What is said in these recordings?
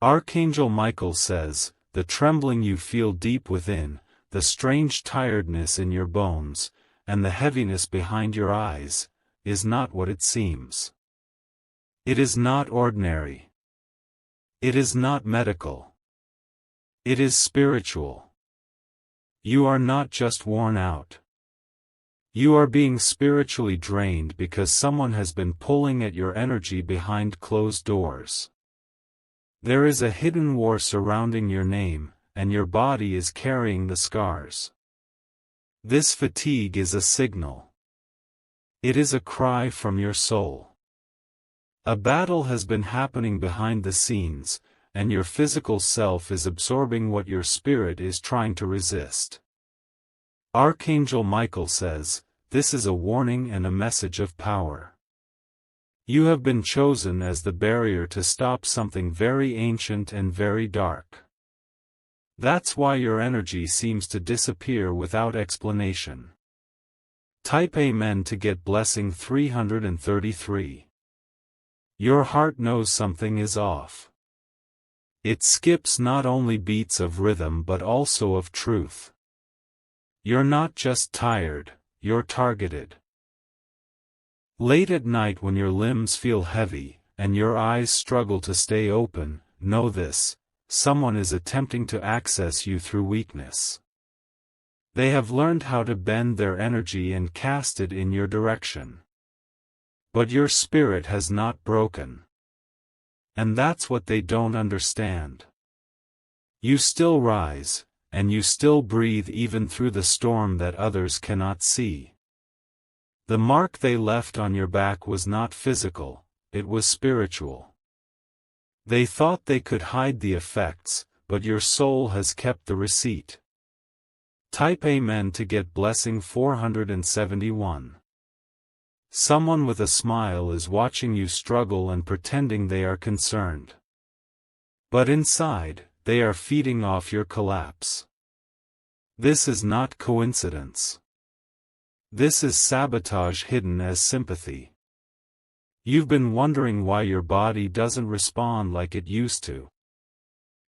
Archangel Michael says, the trembling you feel deep within, the strange tiredness in your bones, and the heaviness behind your eyes, is not what it seems. It is not ordinary. It is not medical. It is spiritual. You are not just worn out. You are being spiritually drained because someone has been pulling at your energy behind closed doors. There is a hidden war surrounding your name, and your body is carrying the scars. This fatigue is a signal. It is a cry from your soul. A battle has been happening behind the scenes, and your physical self is absorbing what your spirit is trying to resist. Archangel Michael says, this is a warning and a message of power. You have been chosen as the barrier to stop something very ancient and very dark. That's why your energy seems to disappear without explanation. Type Amen to get blessing 333. Your heart knows something is off. It skips not only beats of rhythm but also of truth. You're not just tired, you're targeted. Late at night when your limbs feel heavy, and your eyes struggle to stay open, know this: someone is attempting to access you through weakness. They have learned how to bend their energy and cast it in your direction. But your spirit has not broken. And that's what they don't understand. You still rise, and you still breathe even through the storm that others cannot see. The mark they left on your back was not physical, it was spiritual. They thought they could hide the effects, but your soul has kept the receipt. Type Amen to get blessing 471. Someone with a smile is watching you struggle and pretending they are concerned. But inside, they are feeding off your collapse. This is not coincidence. This is sabotage hidden as sympathy. You've been wondering why your body doesn't respond like it used to.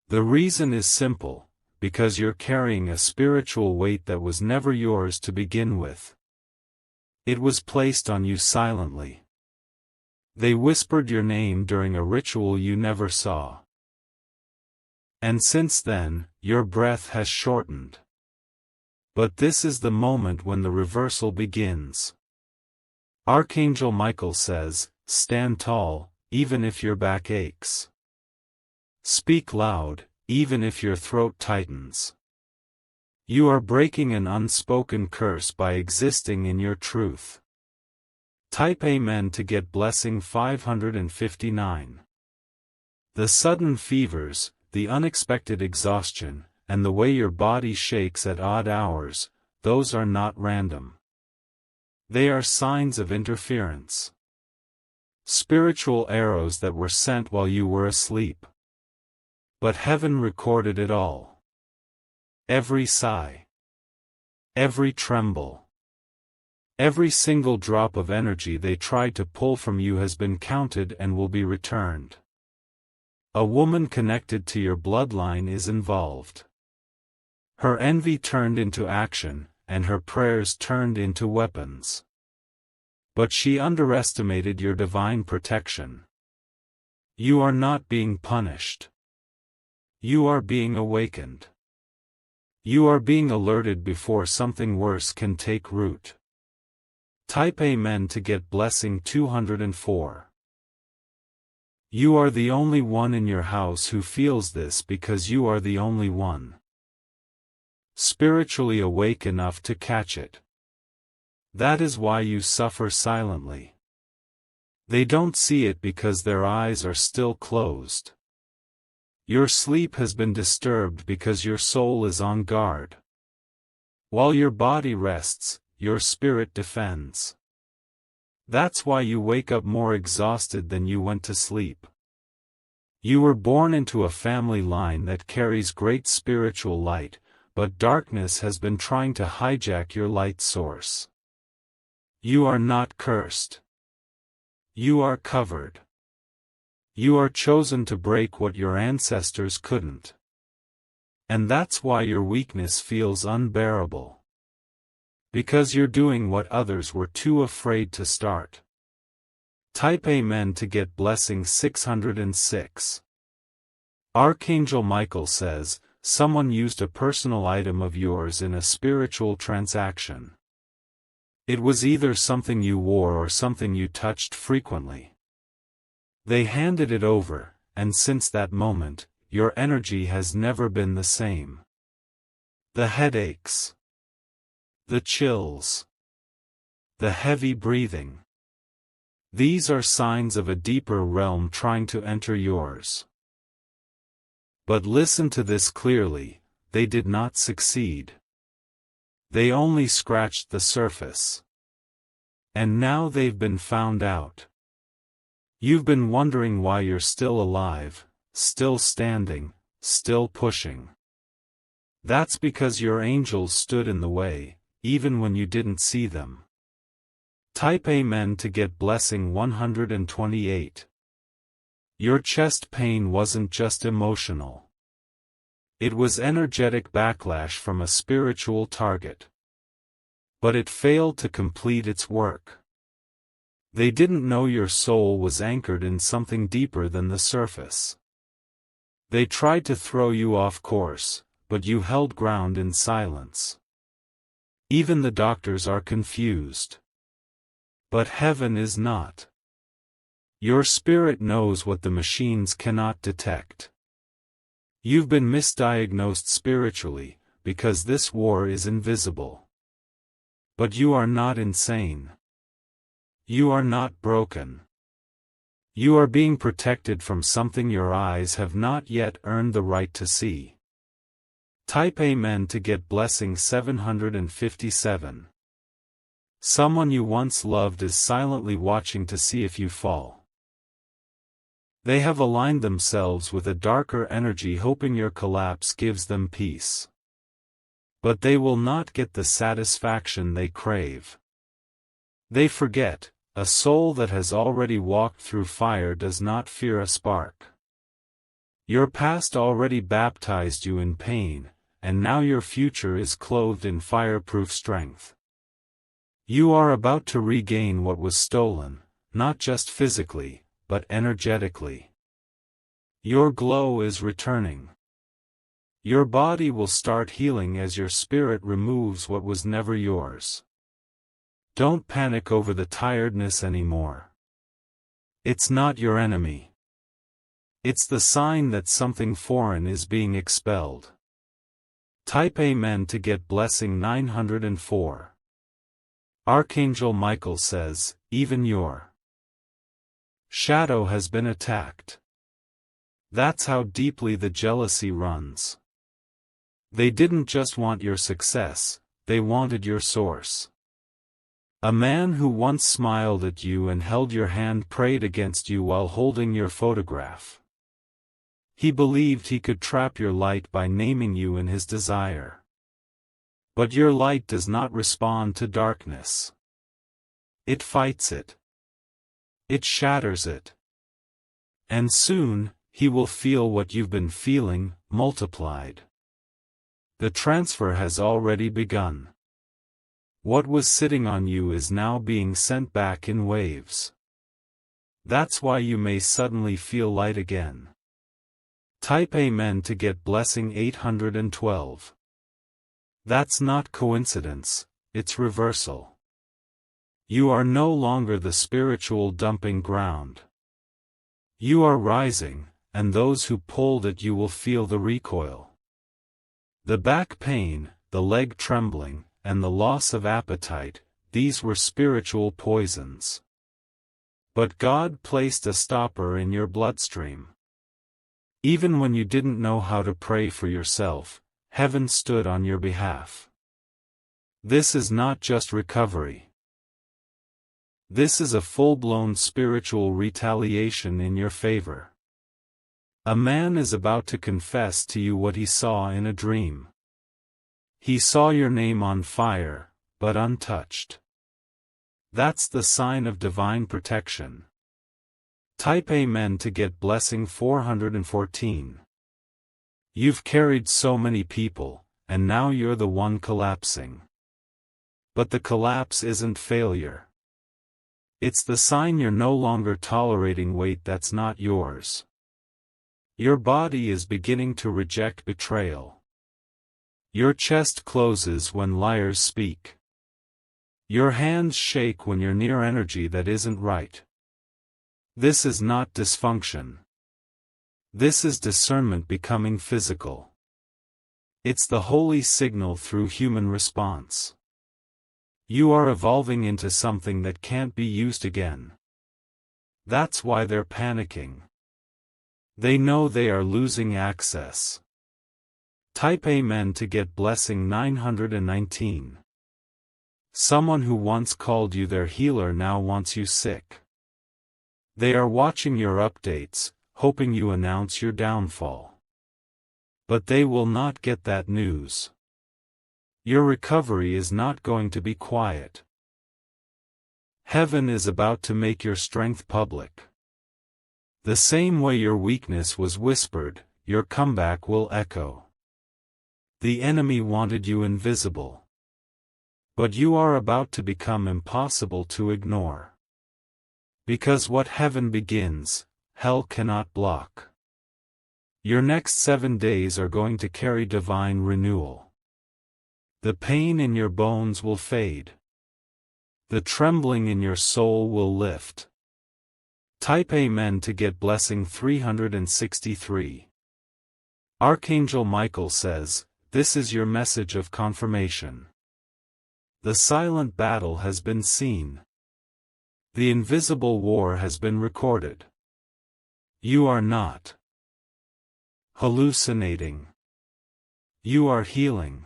The reason is simple, because you're carrying a spiritual weight that was never yours to begin with. It was placed on you silently. They whispered your name during a ritual you never saw. And since then, your breath has shortened. But this is the moment when the reversal begins. Archangel Michael says, stand tall, even if your back aches. Speak loud, even if your throat tightens. You are breaking an unspoken curse by existing in your truth. Type Amen to get blessing 559. The sudden fevers, the unexpected exhaustion, and the way your body shakes at odd hours, those are not random. They are signs of interference. Spiritual arrows that were sent while you were asleep. But heaven recorded it all. Every sigh. Every tremble. Every single drop of energy they tried to pull from you has been counted and will be returned. A woman connected to your bloodline is involved. Her envy turned into action, and her prayers turned into weapons. But she underestimated your divine protection. You are not being punished. You are being awakened. You are being alerted before something worse can take root. Type Amen to get blessing 204. You are the only one in your house who feels this because you are the only one spiritually awake enough to catch it. That is why you suffer silently. They don't see it because their eyes are still closed. Your sleep has been disturbed because your soul is on guard. While your body rests, your spirit defends. That's why you wake up more exhausted than you went to sleep. You were born into a family line that carries great spiritual light, but darkness has been trying to hijack your light source. You are not cursed. You are covered. You are chosen to break what your ancestors couldn't. And that's why your weakness feels unbearable. Because you're doing what others were too afraid to start. Type Amen to get blessing 606. Archangel Michael says, someone used a personal item of yours in a spiritual transaction. It was either something you wore or something you touched frequently. They handed it over, and since that moment, your energy has never been the same. The headaches. The chills. The heavy breathing. These are signs of a deeper realm trying to enter yours. But listen to this clearly, they did not succeed. They only scratched the surface. And now they've been found out. You've been wondering why you're still alive, still standing, still pushing. That's because your angels stood in the way, even when you didn't see them. Type Amen to get blessing 128. Your chest pain wasn't just emotional. It was energetic backlash from a spiritual target. But it failed to complete its work. They didn't know your soul was anchored in something deeper than the surface. They tried to throw you off course, but you held ground in silence. Even the doctors are confused. But heaven is not. Your spirit knows what the machines cannot detect. You've been misdiagnosed spiritually, because this war is invisible. But you are not insane. You are not broken. You are being protected from something your eyes have not yet earned the right to see. Type Amen to get blessing 757. Someone you once loved is silently watching to see if you fall. They have aligned themselves with a darker energy hoping your collapse gives them peace. But they will not get the satisfaction they crave. They forget, a soul that has already walked through fire does not fear a spark. Your past already baptized you in pain, and now your future is clothed in fireproof strength. You are about to regain what was stolen, not just physically, but energetically. Your glow is returning. Your body will start healing as your spirit removes what was never yours. Don't panic over the tiredness anymore. It's not your enemy. It's the sign that something foreign is being expelled. Type Amen to get blessing 904. Archangel Michael says, even your shadow has been attacked. That's how deeply the jealousy runs. They didn't just want your success, they wanted your source. A man who once smiled at you and held your hand prayed against you while holding your photograph. He believed he could trap your light by naming you in his desire. But your light does not respond to darkness. It fights it. It shatters it. And soon, he will feel what you've been feeling, multiplied. The transfer has already begun. What was sitting on you is now being sent back in waves. That's why you may suddenly feel light again. Type Amen to get blessing 812. That's not coincidence, it's reversal. You are no longer the spiritual dumping ground. You are rising, and those who pulled at you will feel the recoil. The back pain, the leg trembling, and the loss of appetite, these were spiritual poisons. But God placed a stopper in your bloodstream. Even when you didn't know how to pray for yourself, heaven stood on your behalf. This is not just recovery. This is a full-blown spiritual retaliation in your favor. A man is about to confess to you what he saw in a dream. He saw your name on fire, but untouched. That's the sign of divine protection. Type Amen to get blessing 414. You've carried so many people, and now you're the one collapsing. But the collapse isn't failure. It's the sign you're no longer tolerating weight that's not yours. Your body is beginning to reject betrayal. Your chest closes when liars speak. Your hands shake when you're near energy that isn't right. This is not dysfunction. This is discernment becoming physical. It's the holy signal through human response. You are evolving into something that can't be used again. That's why they're panicking. They know they are losing access. Type Amen to get blessing 919. Someone who once called you their healer now wants you sick. They are watching your updates, hoping you announce your downfall. But they will not get that news. Your recovery is not going to be quiet. Heaven is about to make your strength public. The same way your weakness was whispered, your comeback will echo. The enemy wanted you invisible. But you are about to become impossible to ignore. Because what heaven begins, hell cannot block. Your next 7 days are going to carry divine renewal. The pain in your bones will fade. The trembling in your soul will lift. Type Amen to get blessing 363. Archangel Michael says, this is your message of confirmation. The silent battle has been seen. The invisible war has been recorded. You are not hallucinating. You are healing.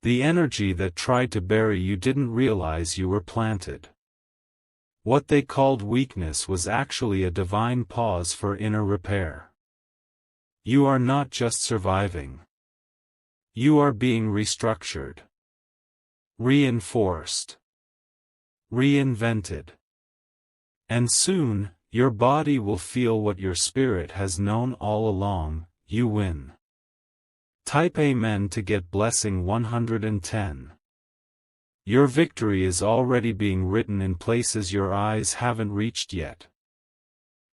The energy that tried to bury you didn't realize you were planted. What they called weakness was actually a divine pause for inner repair. You are not just surviving. You are being restructured, reinforced, reinvented. And soon, your body will feel what your spirit has known all along: you win. Type Amen to get blessing 110. Your victory is already being written in places your eyes haven't reached yet.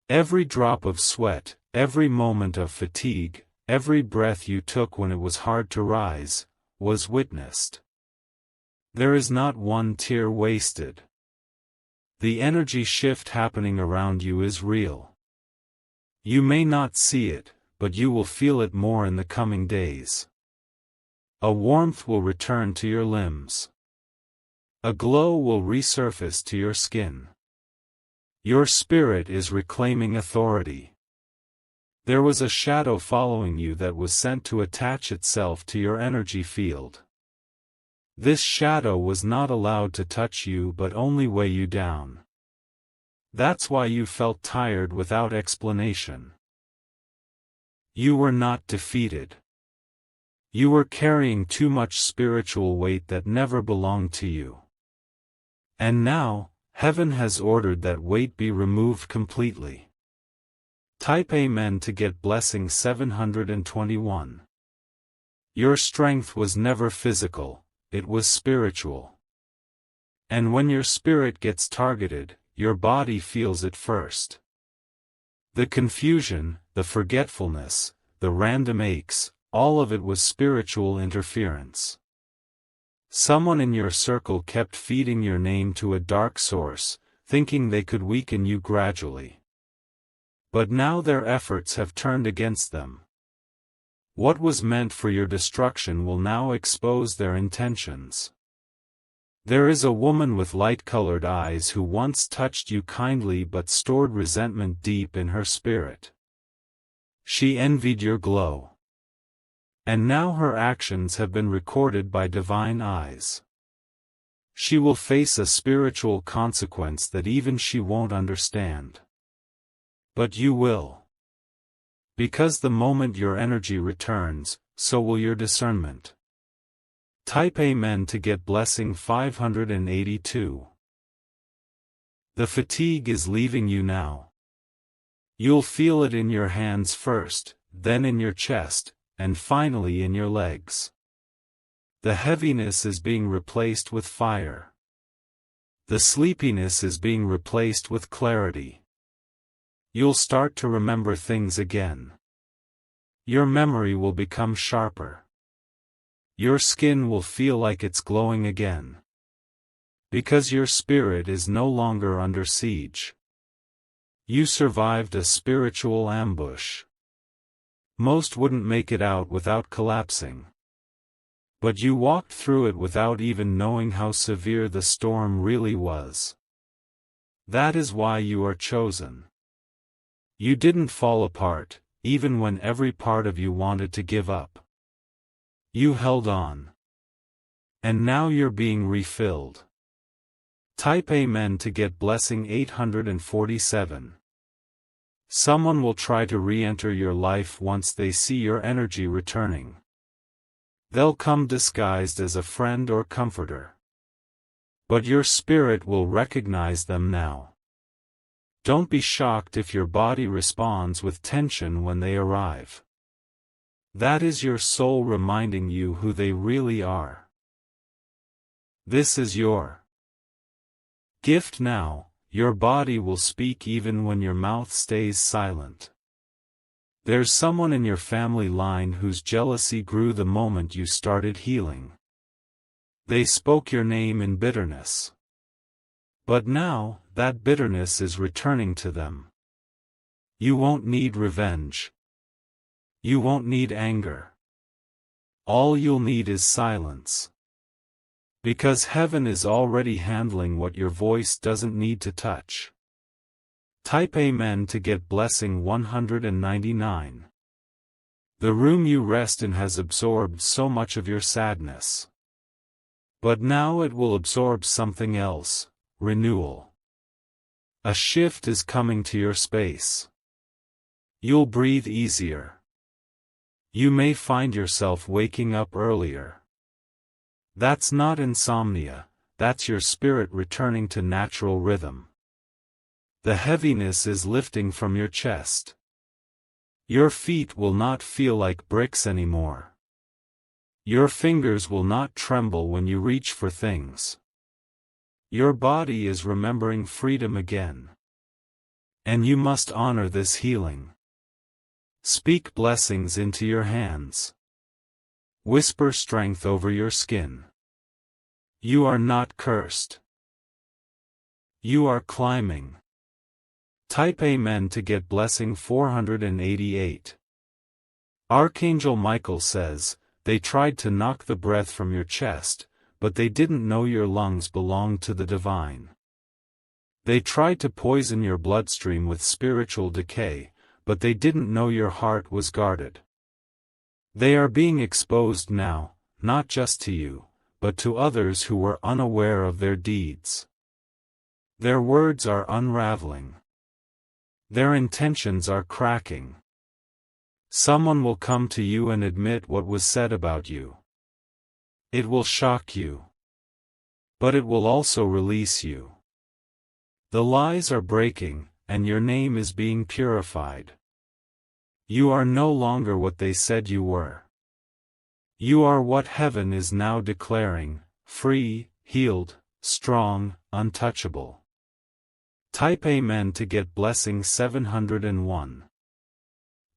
Every drop of sweat, every moment of fatigue, every breath you took when it was hard to rise, was witnessed. There is not one tear wasted. The energy shift happening around you is real. You may not see it, but you will feel it more in the coming days. A warmth will return to your limbs. A glow will resurface to your skin. Your spirit is reclaiming authority. There was a shadow following you that was sent to attach itself to your energy field. This shadow was not allowed to touch you but only weigh you down. That's why you felt tired without explanation. You were not defeated. You were carrying too much spiritual weight that never belonged to you. And now, heaven has ordered that weight be removed completely. Type Amen to get blessing 721. Your strength was never physical. It was spiritual. And when your spirit gets targeted, your body feels it first. The confusion, the forgetfulness, the random aches, all of it was spiritual interference. Someone in your circle kept feeding your name to a dark source, thinking they could weaken you gradually. But now their efforts have turned against them. What was meant for your destruction will now expose their intentions. There is a woman with light-colored eyes who once touched you kindly but stored resentment deep in her spirit. She envied your glow. And now her actions have been recorded by divine eyes. She will face a spiritual consequence that even she won't understand. But you will. Because the moment your energy returns, so will your discernment. Type Amen to get blessing 582. The fatigue is leaving you now. You'll feel it in your hands first, then in your chest, and finally in your legs. The heaviness is being replaced with fire. The sleepiness is being replaced with clarity. You'll start to remember things again. Your memory will become sharper. Your skin will feel like it's glowing again. Because your spirit is no longer under siege. You survived a spiritual ambush. Most wouldn't make it out without collapsing. But you walked through it without even knowing how severe the storm really was. That is why you are chosen. You didn't fall apart, even when every part of you wanted to give up. You held on. And now you're being refilled. Type Amen to get blessing 847. Someone will try to re-enter your life once they see your energy returning. They'll come disguised as a friend or comforter. But your spirit will recognize them now. Don't be shocked if your body responds with tension when they arrive. That is your soul reminding you who they really are. This is your gift now. Your body will speak even when your mouth stays silent. There's someone in your family line whose jealousy grew the moment you started healing. They spoke your name in bitterness. But now, that bitterness is returning to them. You won't need revenge. You won't need anger. All you'll need is silence. Because heaven is already handling what your voice doesn't need to touch. Type Amen to get blessing 199. The room you rest in has absorbed so much of your sadness. But now it will absorb something else, renewal. A shift is coming to your space. You'll breathe easier. You may find yourself waking up earlier. That's not insomnia, that's your spirit returning to natural rhythm. The heaviness is lifting from your chest. Your feet will not feel like bricks anymore. Your fingers will not tremble when you reach for things. Your body is remembering freedom again. And you must honor this healing. Speak blessings into your hands. Whisper strength over your skin. You are not cursed. You are climbing. Type Amen to get blessing 488. Archangel Michael says, they tried to knock the breath from your chest, but they didn't know your lungs belonged to the divine. They tried to poison your bloodstream with spiritual decay, but they didn't know your heart was guarded. They are being exposed now, not just to you, but to others who were unaware of their deeds. Their words are unraveling. Their intentions are cracking. Someone will come to you and admit what was said about you. It will shock you. But it will also release you. The lies are breaking, and your name is being purified. You are no longer what they said you were. You are what heaven is now declaring, free, healed, strong, untouchable. Type Amen to get blessing 701.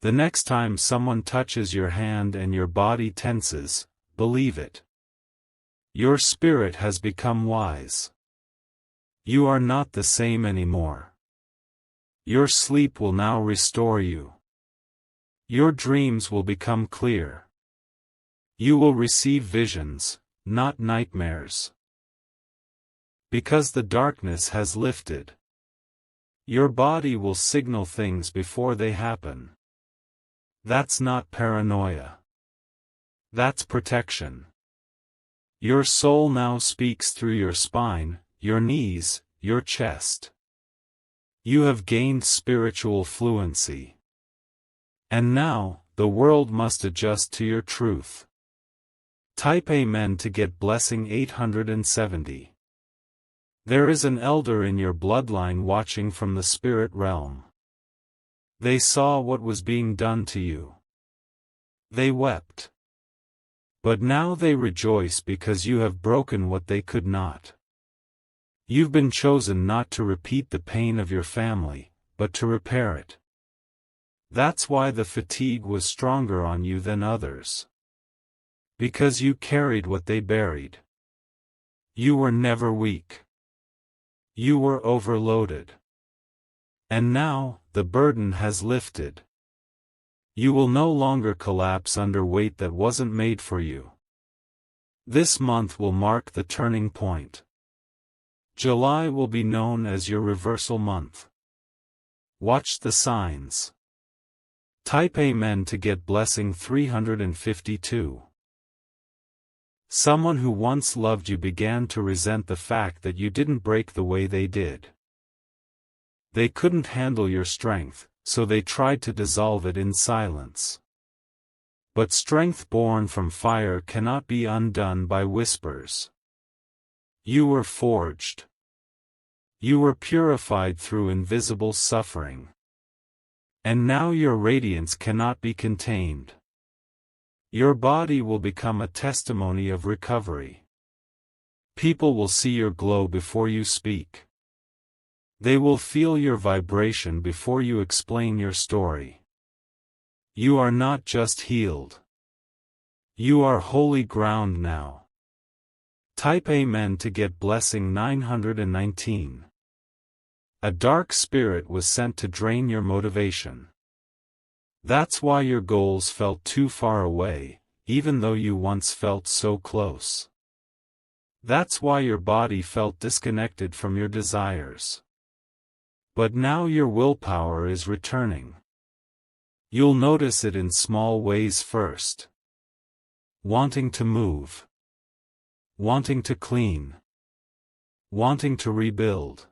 The next time someone touches your hand and your body tenses, believe it. Your spirit has become wise. You are not the same anymore. Your sleep will now restore you. Your dreams will become clear. You will receive visions, not nightmares. Because the darkness has lifted. Your body will signal things before they happen. That's not paranoia. That's protection. Your soul now speaks through your spine, your knees, your chest. You have gained spiritual fluency. And now, the world must adjust to your truth. Type Amen to get blessing 870. There is an elder in your bloodline watching from the spirit realm. They saw what was being done to you. They wept. But now they rejoice because you have broken what they could not. You've been chosen not to repeat the pain of your family, but to repair it. That's why the fatigue was stronger on you than others. Because you carried what they buried. You were never weak. You were overloaded. And now, the burden has lifted. You will no longer collapse under weight that wasn't made for you. This month will mark the turning point. July will be known as your reversal month. Watch the signs. Type Amen to get blessing 352. Someone who once loved you began to resent the fact that you didn't break the way they did. They couldn't handle your strength, so they tried to dissolve it in silence. But strength born from fire cannot be undone by whispers. You were forged. You were purified through invisible suffering. And now your radiance cannot be contained. Your body will become a testimony of recovery. People will see your glow before you speak. They will feel your vibration before you explain your story. You are not just healed. You are holy ground now. Type Amen to get blessing 919. A dark spirit was sent to drain your motivation. That's why your goals felt too far away, even though you once felt so close. That's why your body felt disconnected from your desires. But now your willpower is returning. You'll notice it in small ways first. Wanting to move. Wanting to clean. Wanting to rebuild.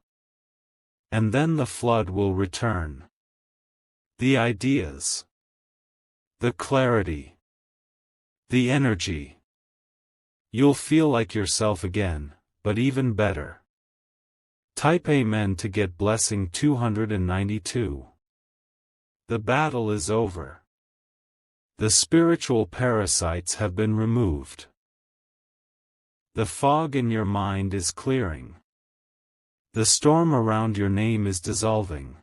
And then the flood will return. The ideas. The clarity. The energy. You'll feel like yourself again, but even better. Type Amen to get blessing 292. The battle is over. The spiritual parasites have been removed. The fog in your mind is clearing. The storm around your name is dissolving.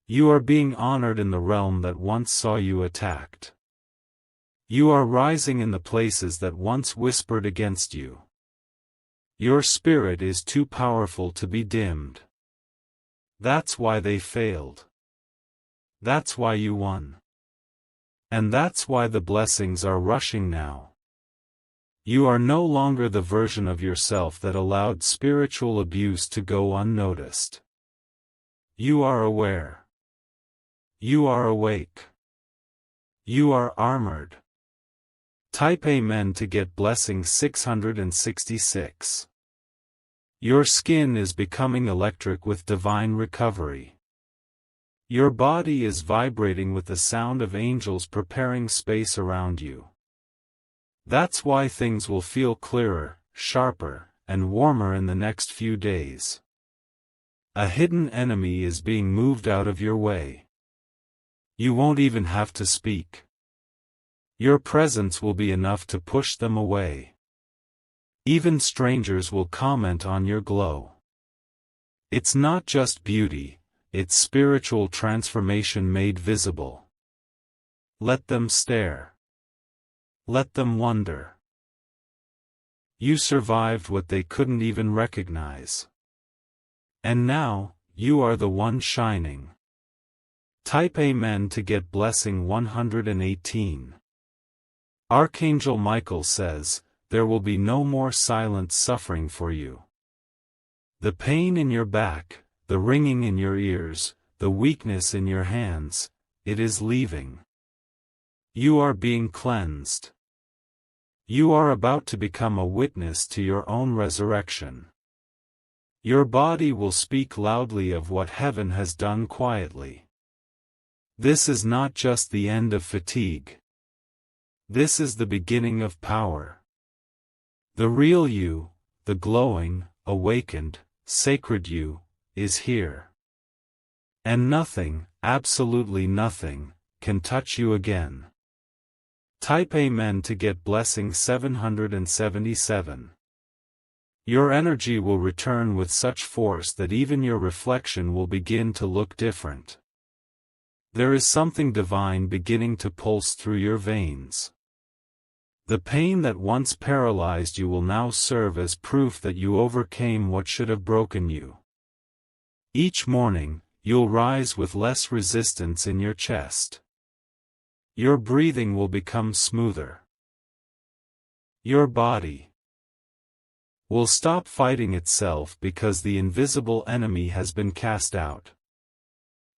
You are being honored in the realm that once saw you attacked. You are rising in the places that once whispered against you. Your spirit is too powerful to be dimmed. That's why they failed. That's why you won. And that's why the blessings are rushing now. You are no longer the version of yourself that allowed spiritual abuse to go unnoticed. You are aware. You are awake. You are armored. Type Amen to get blessing 666. Your skin is becoming electric with divine recovery. Your body is vibrating with the sound of angels preparing space around you. That's why things will feel clearer, sharper, and warmer in the next few days. A hidden enemy is being moved out of your way. You won't even have to speak. Your presence will be enough to push them away. Even strangers will comment on your glow. It's not just beauty, it's spiritual transformation made visible. Let them stare. Let them wonder. You survived what they couldn't even recognize. And now, you are the one shining. Type Amen to get blessing 118. Archangel Michael says, there will be no more silent suffering for you. The pain in your back, the ringing in your ears, the weakness in your hands, it is leaving. You are being cleansed. You are about to become a witness to your own resurrection. Your body will speak loudly of what heaven has done quietly. This is not just the end of fatigue. This is the beginning of power. The real you, the glowing, awakened, sacred you, is here. And nothing, absolutely nothing, can touch you again. Type Amen to get blessing 777. Your energy will return with such force that even your reflection will begin to look different. There is something divine beginning to pulse through your veins. The pain that once paralyzed you will now serve as proof that you overcame what should have broken you. Each morning, you'll rise with less resistance in your chest. Your breathing will become smoother. Your body will stop fighting itself because the invisible enemy has been cast out.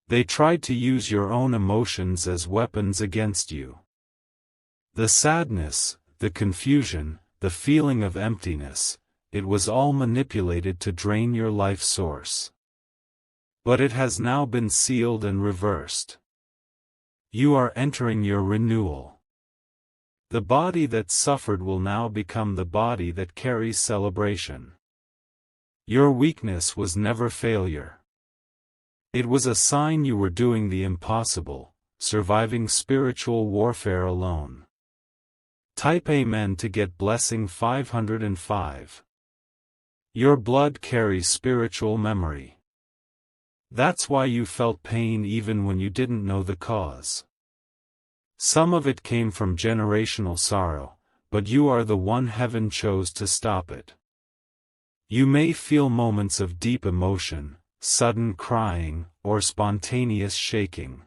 They tried to use your own emotions as weapons against you. The sadness, the confusion, the feeling of emptiness, it was all manipulated to drain your life source. But it has now been sealed and reversed. You are entering your renewal. The body that suffered will now become the body that carries celebration. Your weakness was never failure. It was a sign you were doing the impossible, surviving spiritual warfare alone. Type Amen to get blessing 505. Your blood carries spiritual memory. That's why you felt pain even when you didn't know the cause. Some of it came from generational sorrow, but you are the one heaven chose to stop it. You may feel moments of deep emotion, sudden crying, or spontaneous shaking.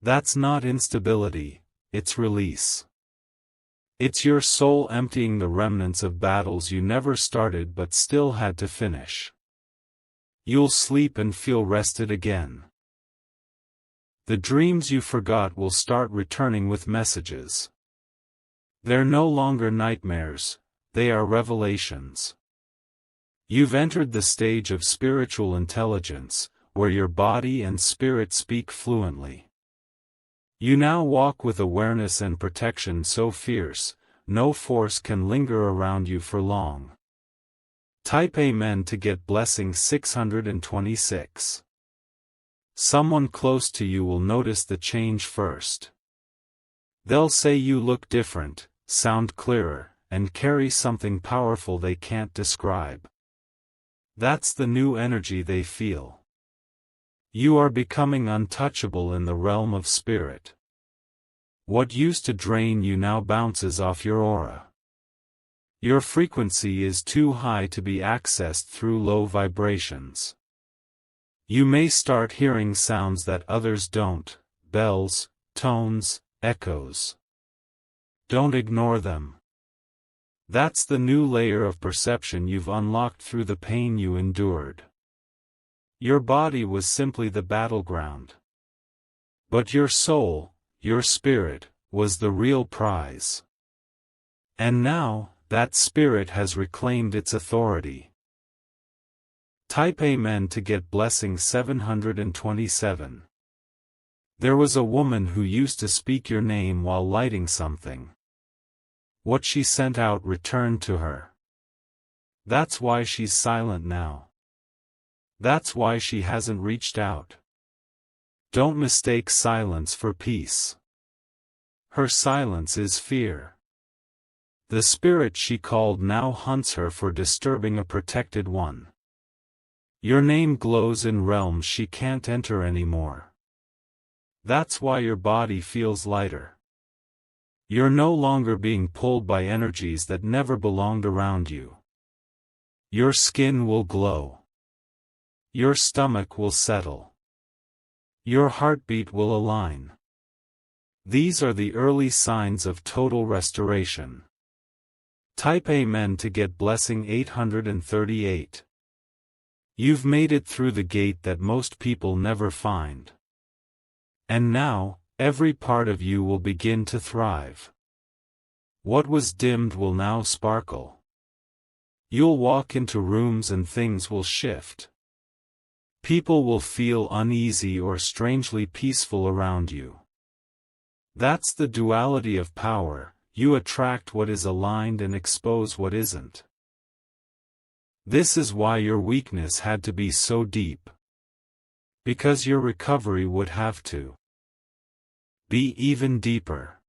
That's not instability, it's release. It's your soul emptying the remnants of battles you never started but still had to finish. You'll sleep and feel rested again. The dreams you forgot will start returning with messages. They're no longer nightmares, they are revelations. You've entered the stage of spiritual intelligence, where your body and spirit speak fluently. You now walk with awareness and protection so fierce, no force can linger around you for long. Type Amen to get blessing 626. Someone close to you will notice the change first. They'll say you look different, sound clearer, and carry something powerful they can't describe. That's the new energy they feel. You are becoming untouchable in the realm of spirit. What used to drain you now bounces off your aura. Your frequency is too high to be accessed through low vibrations. You may start hearing sounds that others don't, bells, tones, echoes. Don't ignore them. That's the new layer of perception you've unlocked through the pain you endured. Your body was simply the battleground. But your soul, your spirit, was the real prize. And now, that spirit has reclaimed its authority. Type Amen to get blessing 727. There was a woman who used to speak your name while lighting something. What she sent out returned to her. That's why she's silent now. That's why she hasn't reached out. Don't mistake silence for peace. Her silence is fear. The spirit she called now hunts her for disturbing a protected one. Your name glows in realms she can't enter anymore. That's why your body feels lighter. You're no longer being pulled by energies that never belonged around you. Your skin will glow. Your stomach will settle. Your heartbeat will align. These are the early signs of total restoration. Type Amen to get blessing 838. You've made it through the gate that most people never find. And now, every part of you will begin to thrive. What was dimmed will now sparkle. You'll walk into rooms and things will shift. People will feel uneasy or strangely peaceful around you. That's the duality of power. You attract what is aligned and expose what isn't. This is why your weakness had to be so deep. Because your recovery would have to be even deeper.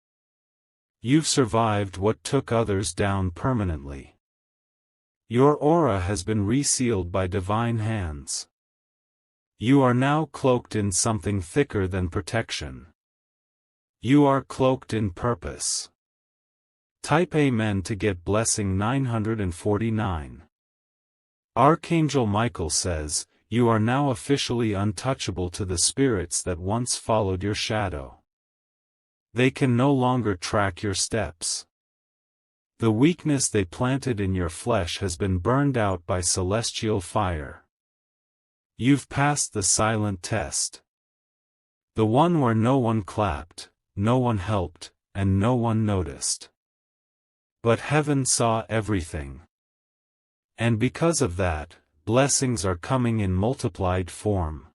You've survived what took others down permanently. Your aura has been resealed by divine hands. You are now cloaked in something thicker than protection. You are cloaked in purpose. Type Amen to get blessing 949. Archangel Michael says, you are now officially untouchable to the spirits that once followed your shadow. They can no longer track your steps. The weakness they planted in your flesh has been burned out by celestial fire. You've passed the silent test. The one where no one clapped, no one helped, and no one noticed. But heaven saw everything. And because of that, blessings are coming in multiplied form.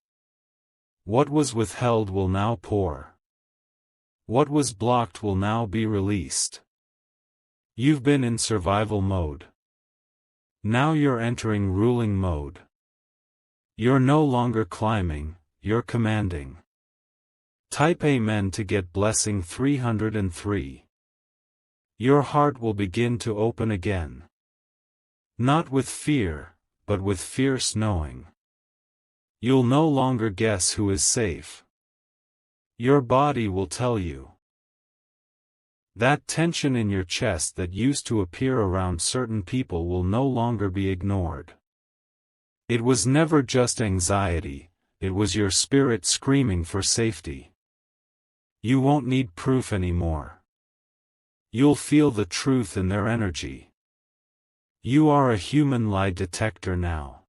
What was withheld will now pour. What was blocked will now be released. You've been in survival mode. Now you're entering ruling mode. You're no longer climbing, you're commanding. Type Amen to get blessing 303. Your heart will begin to open again. Not with fear, but with fierce knowing. You'll no longer guess who is safe. Your body will tell you. That tension in your chest that used to appear around certain people will no longer be ignored. It was never just anxiety, it was your spirit screaming for safety. You won't need proof anymore. You'll feel the truth in their energy. You are a human lie detector now.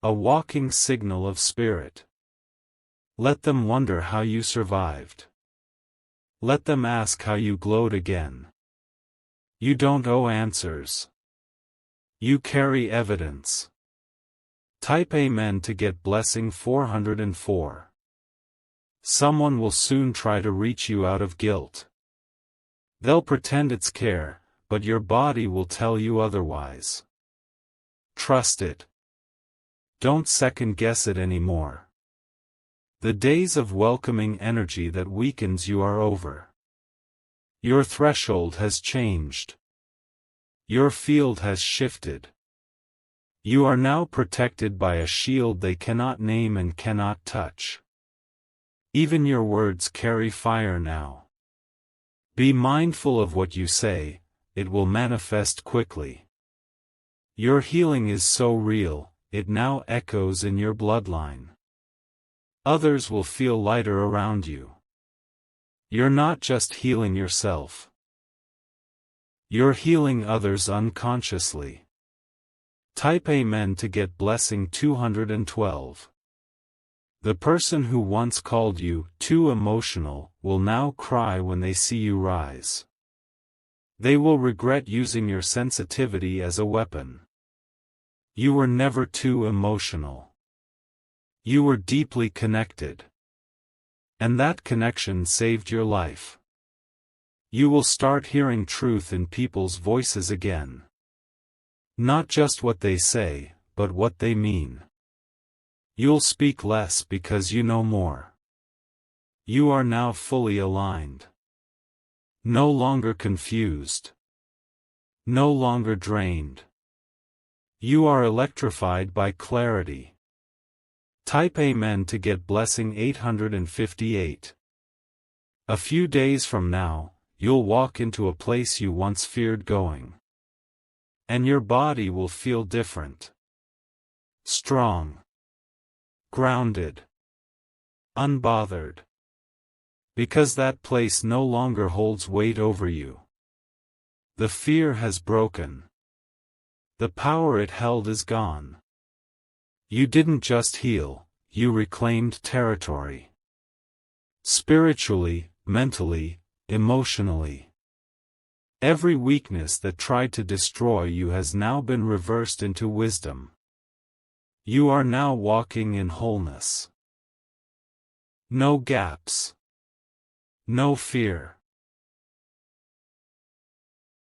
A walking signal of spirit. Let them wonder how you survived. Let them ask how you glowed again. You don't owe answers. You carry evidence. Type Amen to get blessing 404. Someone will soon try to reach you out of guilt. They'll pretend it's care, but your body will tell you otherwise. Trust it. Don't second-guess it anymore. The days of welcoming energy that weakens you are over. Your threshold has changed. Your field has shifted. You are now protected by a shield they cannot name and cannot touch. Even your words carry fire now. Be mindful of what you say, it will manifest quickly. Your healing is so real, it now echoes in your bloodline. Others will feel lighter around you. You're not just healing yourself. You're healing others unconsciously. Type Amen to get blessing 212. The person who once called you too emotional will now cry when they see you rise. They will regret using your sensitivity as a weapon. You were never too emotional. You were deeply connected. And that connection saved your life. You will start hearing truth in people's voices again. Not just what they say, but what they mean. You'll speak less because you know more. You are now fully aligned. No longer confused. No longer drained. You are electrified by clarity. Type Amen to get blessing 858. A few days from now, you'll walk into a place you once feared going. And your body will feel different. Strong. Grounded. Unbothered. Because that place no longer holds weight over you. The fear has broken. The power it held is gone. You didn't just heal, you reclaimed territory. Spiritually, mentally, emotionally. Every weakness that tried to destroy you has now been reversed into wisdom. You are now walking in wholeness. No gaps. No fear.